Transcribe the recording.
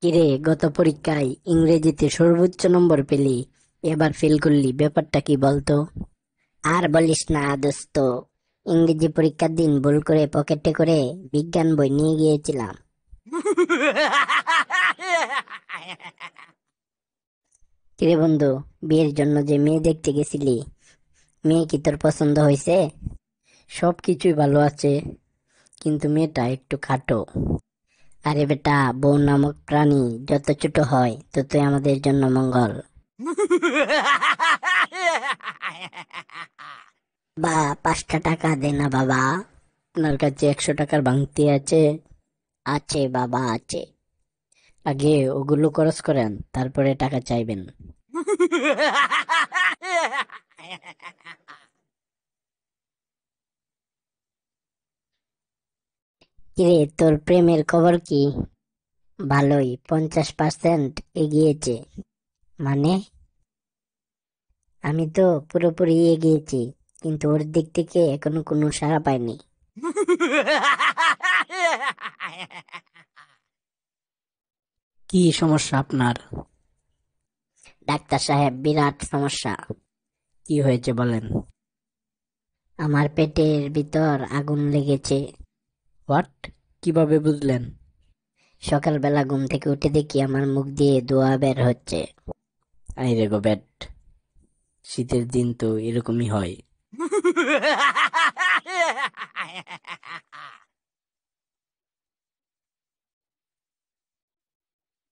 কিরে, গত পরীক্ষায় ইংরেজিতে সর্বোচ্চ নম্বর পেলি, এবার ফেল করলি, ব্যাপারটা কি বলতো? আর বলিস না দোস্ত, ইংরেজি পরীক্ষার দিন ভুল করে পকেটে করে বিজ্ঞান বই নিয়ে গিয়েছিলাম। কিরে বন্ধু, বিয়ের জন্য যে মেয়ে দেখতে গেছিলি, মেয়ে কি তোর পছন্দ হয়েছে? সব কিছুই ভালো আছে, কিন্তু মেয়েটা একটু খাটো। আরে বেটা, বউ নামক প্রাণী যত ছোট হয় ততই আমাদের জন্য মঙ্গল। বা 5টা টাকা দে না বাবা। আপনার কাছে 100 টাকার ভাঙতি আছে? আছে বাবা, আছে। আগে ওগুলো খরচ করেন, তারপরে টাকা চাইবেন। কিরে, তোর প্রেমের খবর কি? ভালোই, 50% এগিয়েছে। মানে? আমি তো পুরোপুরি এগিয়েছি, কিন্তু ওর দিক থেকে এখনো কোনো সাড়া পাইনি। কি সমস্যা আপনার? ডাক্তার সাহেব, বিরাট সমস্যা। কি হয়েছে বলেন? আমার পেটের ভিতর আগুন লেগেছে। হোয়াট? কিভাবে বুঝলেন? সকালবেলা ঘুম থেকে উঠে দেখি আমার মুখ দিয়ে ধোঁয়া বের হচ্ছে। আইরে গো ব্যাট, শীতের দিন তো এরকমই হয়।